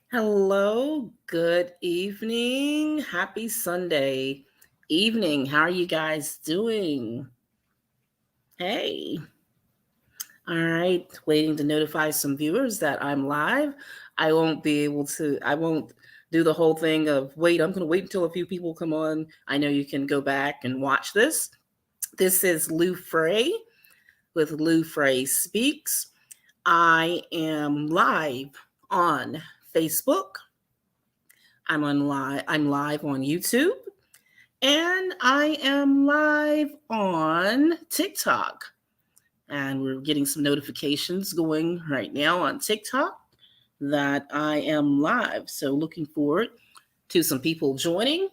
Hello, good evening. Happy Sunday evening. How are you guys doing? Hey. All right, waiting to notify some viewers that I'm live. I won't do the whole thing of wait, I'm going to wait until a few people come on. I know you can go back and watch this. This is Lou Frey with Lou Frey Speaks. I am live on Facebook. I'm live on YouTube, and I am live on TikTok. And we're getting some notifications going right now on TikTok that I am live. So looking forward to some people joining.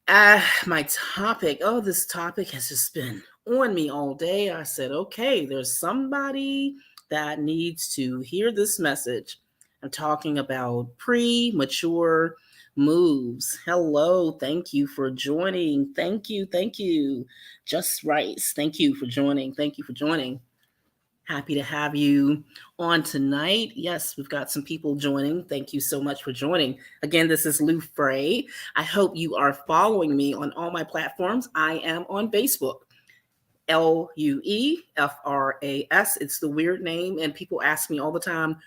My topic, this topic has just been on me all day. I said, okay, there's somebody that needs to hear this message. I'm talking about premature moves. Hello, thank you for joining. Thank you. Just Rice, thank you for joining. Thank you for joining. Happy to have you on tonight. Yes, we've got some people joining. Thank you so much for joining. Again, this is Lou Frey. I hope you are following me on all my platforms. I am on Facebook, LUEFRAS. It's the weird name, and people ask me all the time,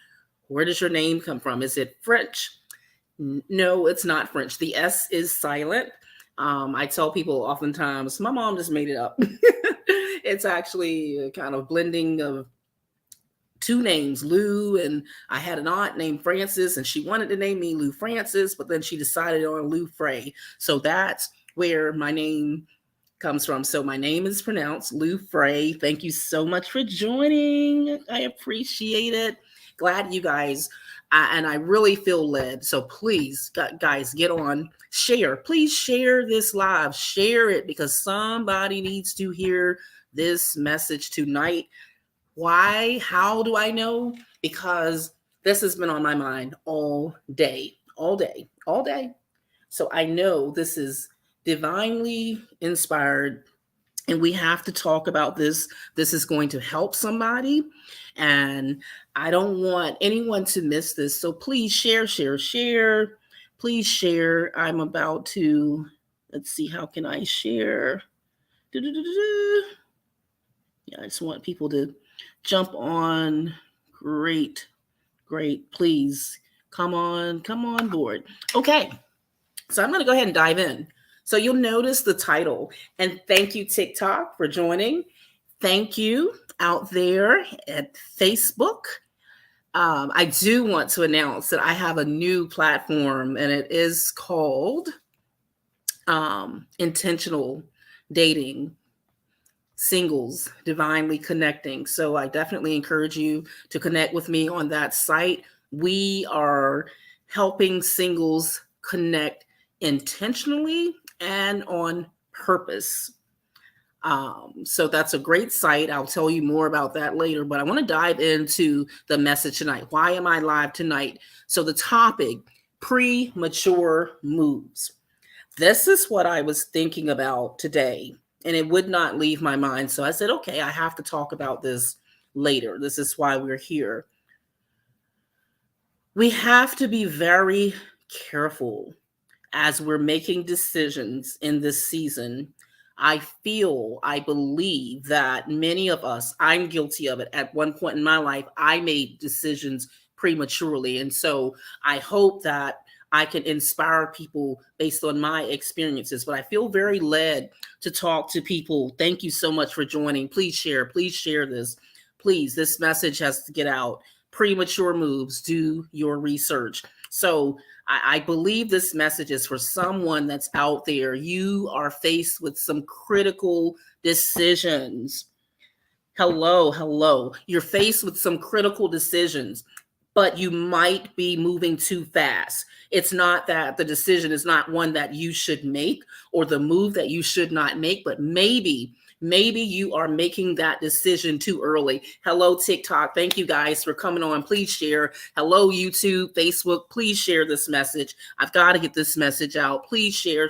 where does your name come from? Is it French? No, it's not French. The S is silent. I tell people oftentimes, my mom just made it up. It's actually a kind of blending of two names, Lou, and I had an aunt named Frances, and she wanted to name me Lou Francis, but then she decided on Lou Frey. So that's where my name comes from. So my name is pronounced Lou Frey. Thank you so much for joining. I appreciate it. Glad you guys, and I really feel led. So please, guys, get on, share. Please share this live. Share it because somebody needs to hear this message tonight. Why? How do I know? Because this has been on my mind all day, all day, all day. So I know this is divinely inspired, and we have to talk about this. This is going to help somebody, and I don't want anyone to miss this. So please share, share, share. Please share. I'm about to, let's see, how can I share? Yeah, I just want people to jump on. Great, great. Please come on board. Okay, so I'm going to go ahead and dive in. So you'll notice the title, and thank you, TikTok, for joining. Thank you out there at Facebook. I do want to announce that I have a new platform, and it is called Intentional Dating Singles Divinely Connecting. So I definitely encourage you to connect with me on that site. We are helping singles connect intentionally and on purpose. So that's a great site. I'll tell you more about that later, but I want to dive into the message tonight. Why am I live tonight? So the topic, premature moves. This is what I was thinking about today, and it would not leave my mind. So I said, okay, I have to talk about this later. This is why we're here. We have to be very careful as we're making decisions in this season. I believe that many of us, I'm guilty of it. At one point in my life, I made decisions prematurely. And so I hope that I can inspire people based on my experiences. But I feel very led to talk to people. Thank you so much for joining. Please share this. Please, this message has to get out. Premature moves, do your research. So I believe this message is for someone that's out there. You are faced with some critical decisions. Hello. You're faced with some critical decisions, but you might be moving too fast. It's not that the decision is not one that you should make or the move that you should not make, but maybe you are making that decision too early. Hello, TikTok. Thank you guys for coming on. Please share. Hello, YouTube, Facebook. Please share this message. I've got to get this message out. Please share.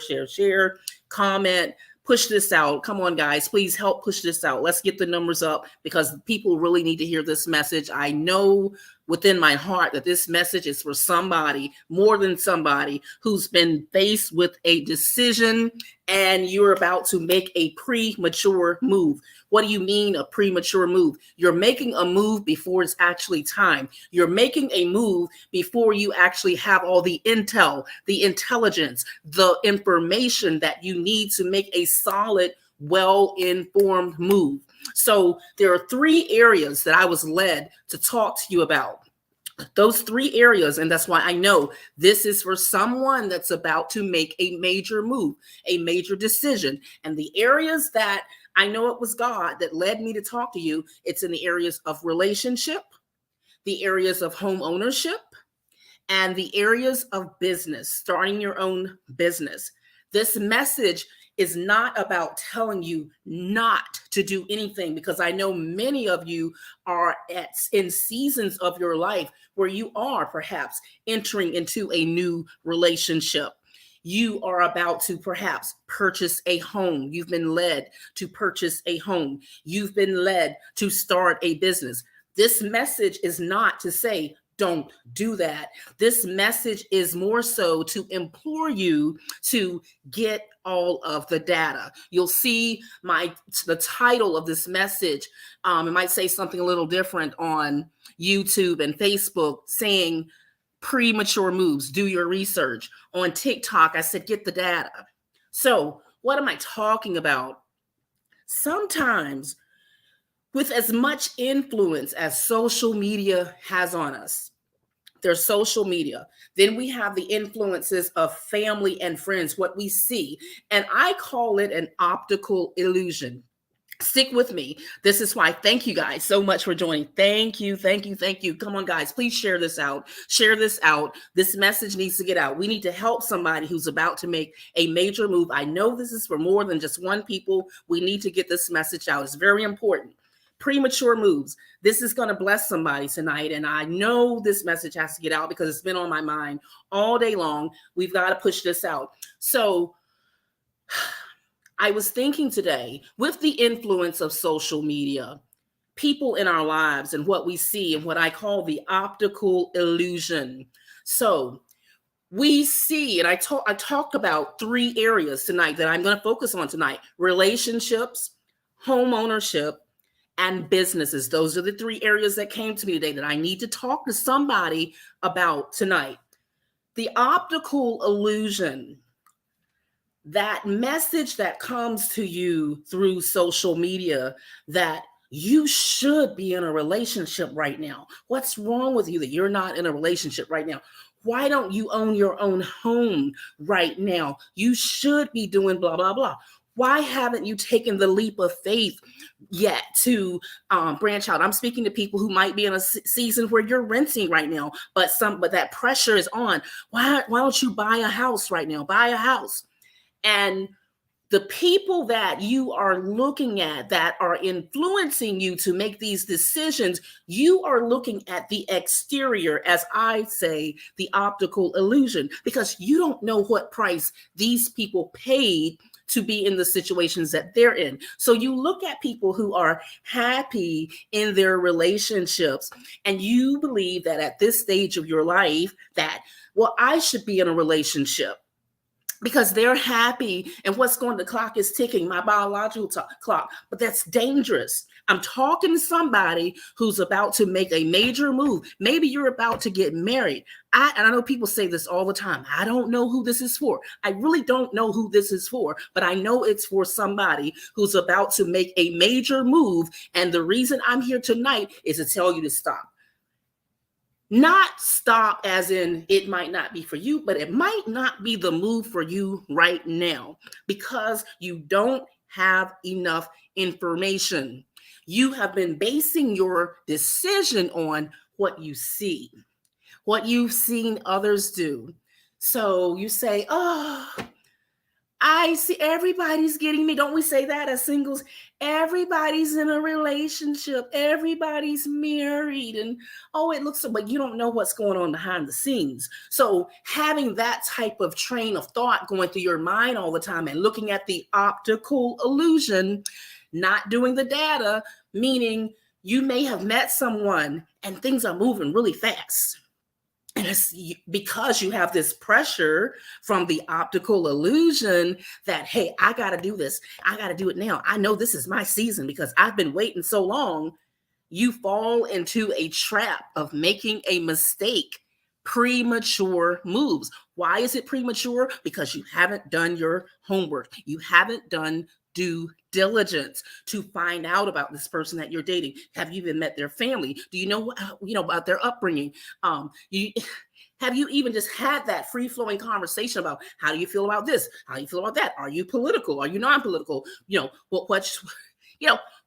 Comment. Push this out. Come on, guys. Please help push this out. Let's get the numbers up because people really need to hear this message. I know within my heart that this message is for somebody, more than somebody, who's been faced with a decision and you're about to make a premature move. What do you mean a premature move? You're making a move before it's actually time. You're making a move before you actually have all the intel, the intelligence, the information that you need to make a solid, well-informed move. So there are 3 areas that I was led to talk to you about. Those 3 areas, and that's why I know this is for someone that's about to make a major move, a major decision. And the areas that I know it was God that led me to talk to you, it's in the areas of relationship, the areas of home ownership, and the areas of business, starting your own business. This message is not about telling you not to do anything, because I know many of you are in seasons of your life where you are perhaps entering into a new relationship. You are about to perhaps purchase a home. You've been led to purchase a home. You've been led to start a business. This message is not to say, don't do that. This message is more so to implore you to get all of the data. You'll see the title of this message. It might say something a little different on YouTube and Facebook, saying premature moves, do your research. On TikTok, I said, get the data. So what am I talking about? Sometimes, with as much influence as social media has on us, there's social media. Then we have the influences of family and friends, what we see. And I call it an optical illusion. Stick with me. This is why. Thank you guys so much for joining. Thank you. Thank you. Thank you. Come on, guys. Please share this out. Share this out. This message needs to get out. We need to help somebody who's about to make a major move. I know this is for more than just one people. We need to get this message out. It's very important. Premature moves. This is going to bless somebody tonight. And I know this message has to get out because it's been on my mind all day long. We've got to push this out. So I was thinking today, with the influence of social media, people in our lives and what we see and what I call the optical illusion. So we see, and I talked about 3 areas tonight that I'm going to focus on tonight: relationships, home ownership, and businesses. Those are the 3 areas that came to me today that I need to talk to somebody about tonight. The optical illusion, that message that comes to you through social media that you should be in a relationship right now. What's wrong with you that you're not in a relationship right now? Why don't you own your own home right now? You should be doing blah, blah, blah. Why haven't you taken the leap of faith yet to branch out? I'm speaking to people who might be in a season where you're renting right now, but that pressure is on. Why don't you buy a house right now? Buy a house. And the people that you are looking at that are influencing you to make these decisions, you are looking at the exterior, as I say, the optical illusion, because you don't know what price these people paid to be in the situations that they're in. So you look at people who are happy in their relationships, and you believe that at this stage of your life that, well, I should be in a relationship because they're happy and the clock is ticking, my biological clock. But that's dangerous. I'm talking to somebody who's about to make a major move. Maybe you're about to get married. And I know people say this all the time. I don't know who this is for. I really don't know who this is for, but I know it's for somebody who's about to make a major move. And the reason I'm here tonight is to tell you to stop. Not stop as in it might not be for you, but it might not be the move for you right now because you don't have enough information. You have been basing your decision on what you see, what you've seen others do. So you say, oh, I see everybody's getting me. Don't we say that as singles? Everybody's in a relationship. Everybody's married. And it looks so, but you don't know what's going on behind the scenes. So having that type of train of thought going through your mind all the time and looking at the optical illusion, not doing the data, meaning You may have met someone and things are moving really fast. And it's because you have this pressure from the optical illusion that, hey, I got to do this. I got to do it now. I know this is my season because I've been waiting so long. You fall into a trap of making a mistake. Premature moves. Why is it premature? Because you haven't done your homework. You haven't done due diligence to find out about this person that you're dating. Have you even met their family? Do you know about their upbringing? You have you even just had that free-flowing conversation about how do you feel about this? How do you feel about that? Are you political? Are you non-political?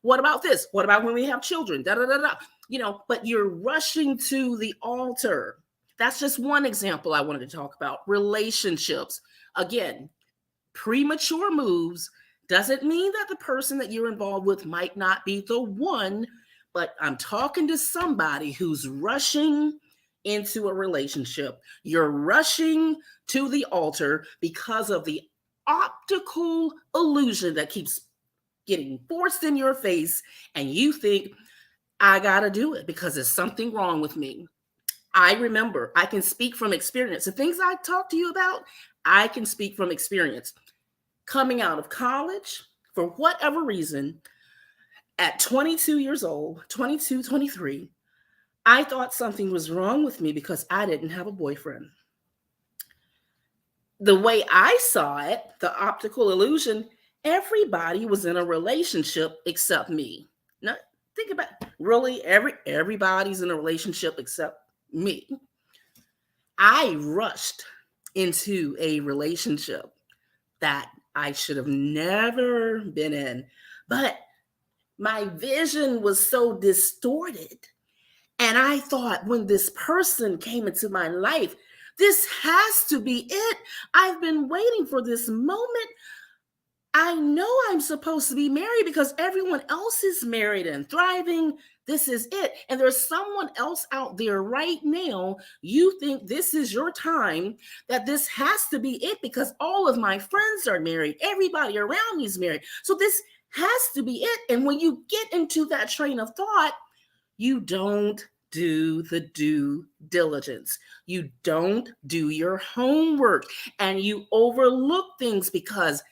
What about this? What about when we have children? Da da da da. But you're rushing to the altar. That's just one example I wanted to talk about. Relationships. Again, premature moves doesn't mean that the person that you're involved with might not be the one, but I'm talking to somebody who's rushing into a relationship. You're rushing to the altar because of the optical illusion that keeps getting forced in your face, and you think, I gotta do it because there's something wrong with me. I remember, I can speak from experience. The things I talk to you about, I can speak from experience. Coming out of college, for whatever reason, at 22 years old, 22, 23, I thought something was wrong with me because I didn't have a boyfriend. The way I saw it, the optical illusion, everybody was in a relationship except me. Now, think about it. Really, everybody's in a relationship except me. I rushed into a relationship that I should have never been in, but my vision was so distorted. And I thought when this person came into my life, this has to be it. I've been waiting for this moment. I know I'm supposed to be married because everyone else is married and thriving. This is it. And there's someone else out there right now. You think this is your time, that this has to be it because all of my friends are married. Everybody around me is married. So this has to be it. And when you get into that train of thought, you don't do the due diligence. You don't do your homework and you overlook things because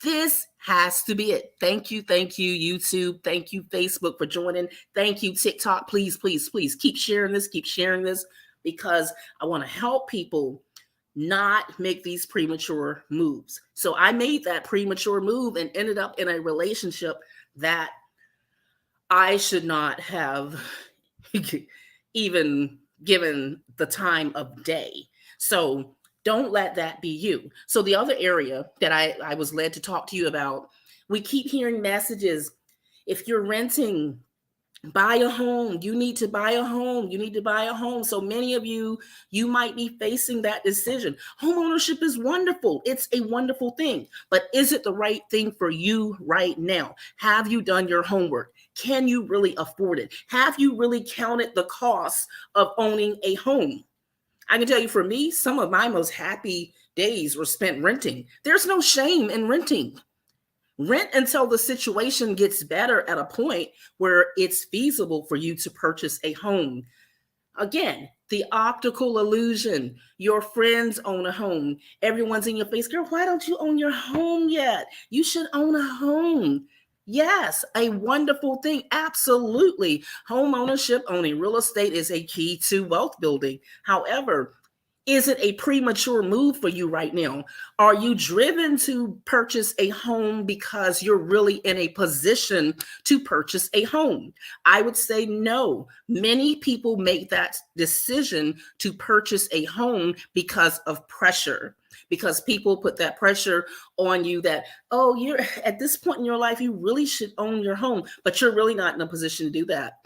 this has to be it. Thank you, YouTube. Thank you, Facebook, for joining. Thank you, TikTok. Please, please, please keep sharing this, because I want to help people not make these premature moves. So I made that premature move and ended up in a relationship that I should not have even given the time of day. So don't let that be you. So the other area that I was led to talk to you about, we keep hearing messages. If you're renting, buy a home. You need to buy a home. You need to buy a home. So many of you might be facing that decision. Home ownership is wonderful. It's a wonderful thing. But is it the right thing for you right now? Have you done your homework? Can you really afford it? Have you really counted the costs of owning a home? I can tell you, for me, some of my most happy days were spent renting. There's no shame in renting. Rent until the situation gets better at a point where it's feasible for you to purchase a home. Again, the optical illusion. Your friends own a home. Everyone's in your face. Girl, why don't you own your home yet? You should own a home. Yes, a wonderful thing. Absolutely. Home ownership, owning real estate is a key to wealth building. However, is it a premature move for you right now? Are you driven to purchase a home because you're really in a position to purchase a home? I would say no. Many people make that decision to purchase a home because of pressure, because people put that pressure on you that, oh, you're at this point in your life, you really should own your home, but you're really not in a position to do that.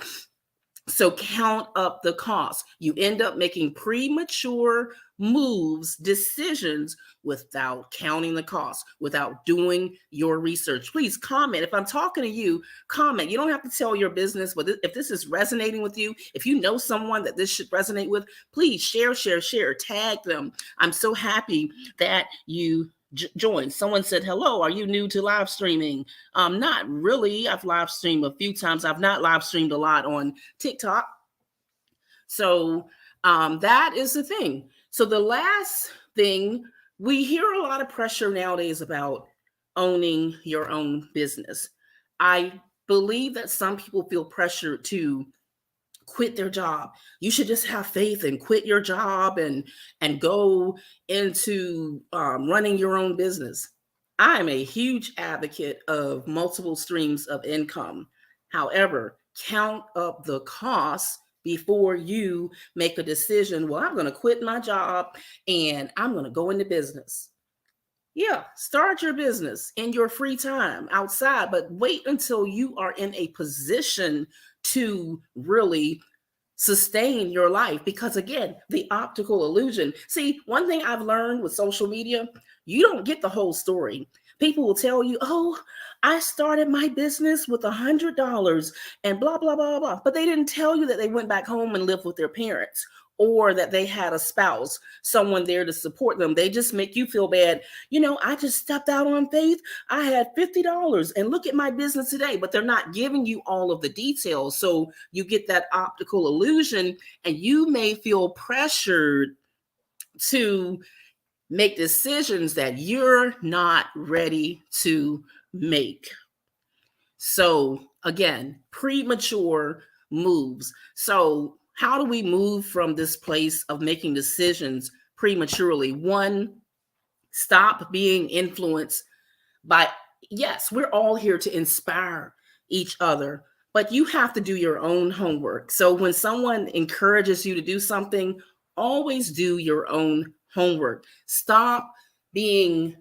So count up the cost. You end up making premature moves, decisions without counting the cost, without doing your research. Please comment. If I'm talking to you, comment. You don't have to tell your business, but if this is resonating with you, if you know someone that this should resonate with, please share, tag them. I'm so happy that you join. Someone said, hello, are you new to live streaming? Not really. I've live streamed a few times. I've not live streamed a lot on TikTok. So that is the thing. So the last thing, we hear a lot of pressure nowadays about owning your own business. I believe that some people feel pressured to quit their job. You should just have faith and quit your job and go into running your own business. I'm a huge advocate of multiple streams of income. However, count up the costs before you make a decision. Well, I'm going to quit my job and I'm going to go into business. Yeah, start your business in your free time outside, but wait until you are in a position to really sustain your life. Because again, the optical illusion. See, one thing I've learned with social media, you don't get the whole story. People will tell you, oh, I started my business with $100 and blah, blah, blah, blah. But they didn't tell you that they went back home and lived with their parents or that they had a spouse, someone there to support them. They just make you feel bad. I just stepped out on faith. I had $50 and look at my business today, but they're not giving you all of the details. So you get that optical illusion and you may feel pressured to make decisions that you're not ready to make. So again, premature moves. So how do we move from this place of making decisions prematurely? One, stop being influenced by, yes, we're all here to inspire each other, but you have to do your own homework. So when someone encourages you to do something, always do your own homework. Stop being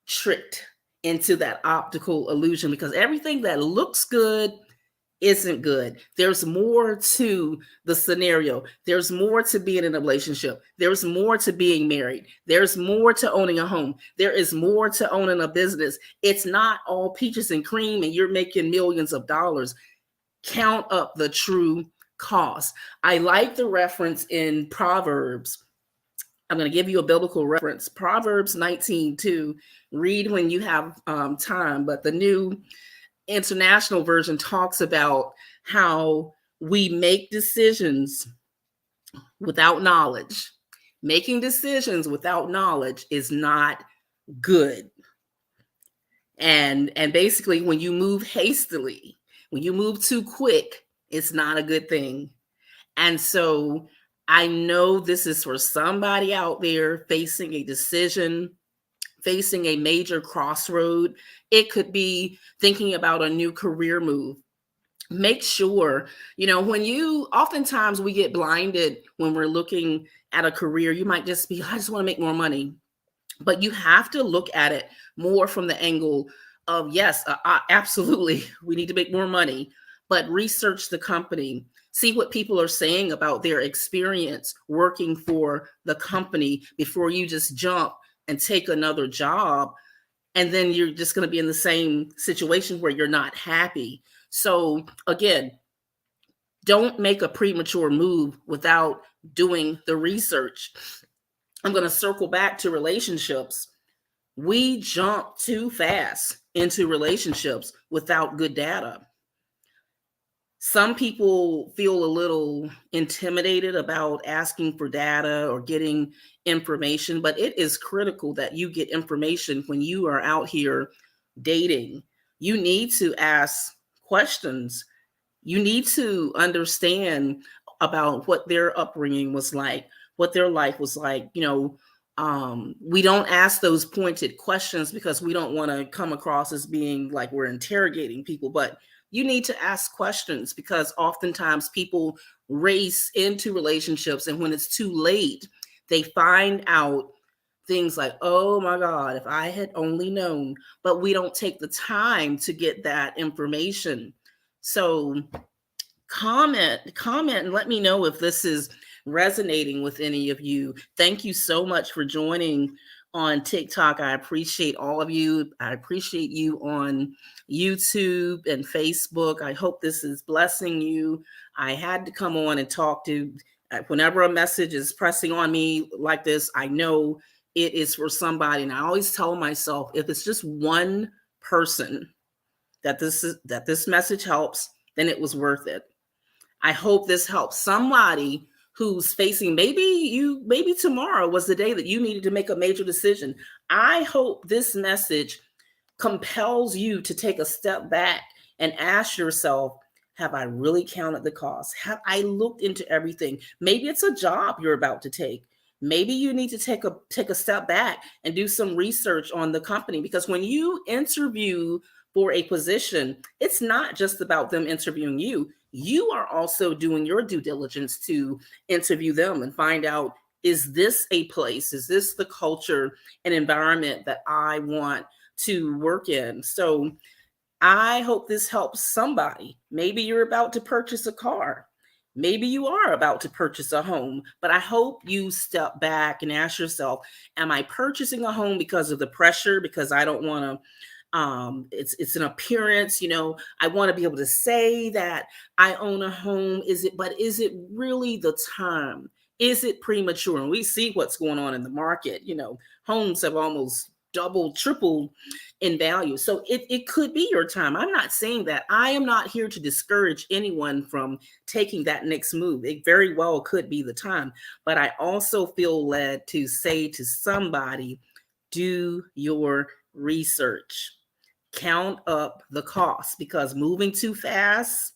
tricked into that optical illusion, because everything that looks good isn't good. There's more to the scenario. There's more to being in a relationship. There's more to being married. There's more to owning a home. There is more to owning a business. It's not all peaches and cream and you're making millions of dollars. Count up the true cost. I like the reference in Proverbs. I'm going to give you a biblical reference. Proverbs 19:2. Read when you have time, but the New International Version talks about how we make decisions without knowledge. Making decisions without knowledge is not good. And basically, when you move hastily, when you move too quick, it's not a good thing. And so I know this is for somebody out there facing a decision, facing a major crossroad. It could be thinking about a new career move. Make sure, oftentimes we get blinded when we're looking at a career. You might just be, I just want to make more money. But you have to look at it more from the angle of, yes, absolutely, we need to make more money, but research the company. See what people are saying about their experience working for the company before you just jump and take another job. And then you're just going to be in the same situation where you're not happy. So again, don't make a premature move without doing the research. I'm going to circle back to relationships. We jump too fast into relationships without good data. Some people feel a little intimidated about asking for data or getting information, but it is critical that you get information when you are out here dating. You need to ask questions. You need to understand about what their upbringing was like, what their life was like. We don't ask those pointed questions because we don't want to come across as being like we're interrogating people, but you need to ask questions because oftentimes people race into relationships, and when it's too late, they find out things like, oh my God, if I had only known, but we don't take the time to get that information. So comment and let me know if this is resonating with any of you. Thank you so much for joining on TikTok. I appreciate all of you. I appreciate you on YouTube and Facebook. I hope this is blessing you. I had to come on and talk to, whenever a message is pressing on me like this, I know it is for somebody. And I always tell myself, if it's just one person that this message helps, then it was worth it. I hope this helps somebody who's facing, maybe tomorrow was the day that you needed to make a major decision. I hope this message compels you to take a step back and ask yourself, have I really counted the cost? Have I looked into everything? Maybe it's a job you're about to take. Maybe you need to take a step back and do some research on the company, because when you interview for a position, it's not just about them interviewing you. You are also doing your due diligence to interview them and find out, is this a place? Is this the culture and environment that I want to work in? So I hope this helps somebody. Maybe you're about to purchase a car. Maybe you are about to purchase a home, but I hope you step back and ask yourself, am I purchasing a home because of the pressure? Because I don't want to it's an appearance, I want to be able to say that I own a home. But is it really the time? Is it premature? And we see what's going on in the market. Homes have almost doubled, tripled in value. So it could be your time. I'm not saying that. I am not here to discourage anyone from taking that next move. It very well could be the time. But I also feel led to say to somebody, do your research. Count up the cost, because moving too fast,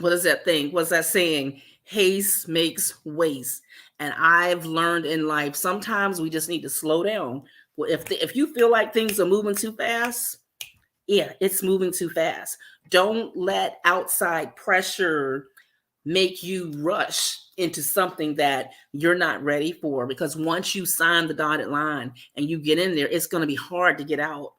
what is that thing? What's that saying? Haste makes waste. And I've learned in life, sometimes we just need to slow down. Well, if you feel like things are moving too fast, yeah, it's moving too fast. Don't let outside pressure make you rush into something that you're not ready for, because once you sign the dotted line and you get in there, it's going to be hard to get out.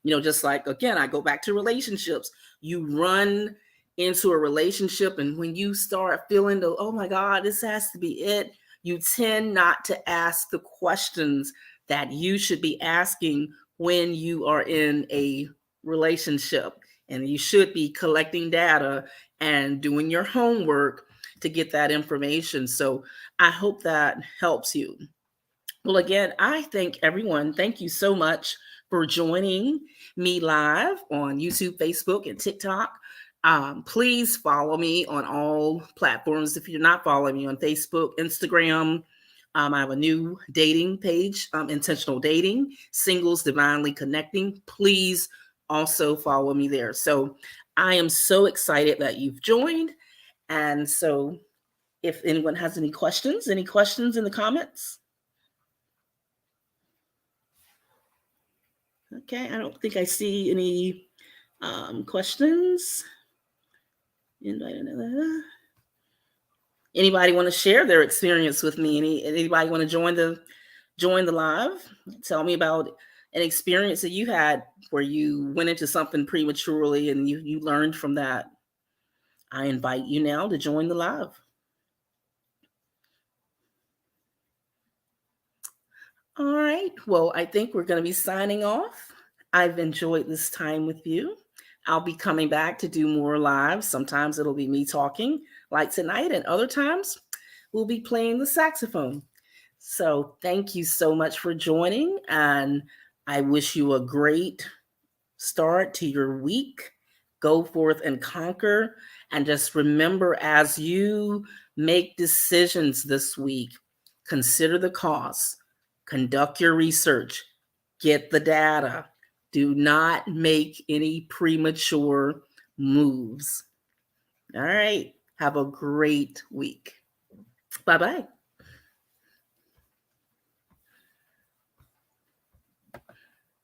Just like, again, I go back to relationships. You run into a relationship, and when you start feeling oh my God, this has to be it, you tend not to ask the questions that you should be asking when you are in a relationship. And you should be collecting data and doing your homework to get that information. So I hope that helps you. Well, again, I thank everyone. Thank you so much for joining me live on YouTube, Facebook, and TikTok. Please follow me on all platforms. If you're not following me on Facebook, Instagram, I have a new dating page, Intentional Dating, Singles Divinely Connecting. Please also follow me there. So I am so excited that you've joined. And so if anyone has any questions in the comments? Okay, I don't think I see any questions. Anybody want to share their experience with me? Anybody want to join the live? Tell me about an experience that you had where you went into something prematurely and you learned from that. I invite you now to join the live. All right. Well, I think we're going to be signing off. I've enjoyed this time with you. I'll be coming back to do more lives. Sometimes it'll be me talking like tonight, and other times we'll be playing the saxophone. So thank you so much for joining, and I wish you a great start to your week. Go forth and conquer. And just remember, as you make decisions this week, consider the costs, conduct your research, get the data. Do not make any premature moves. All right. Have a great week. Bye-bye.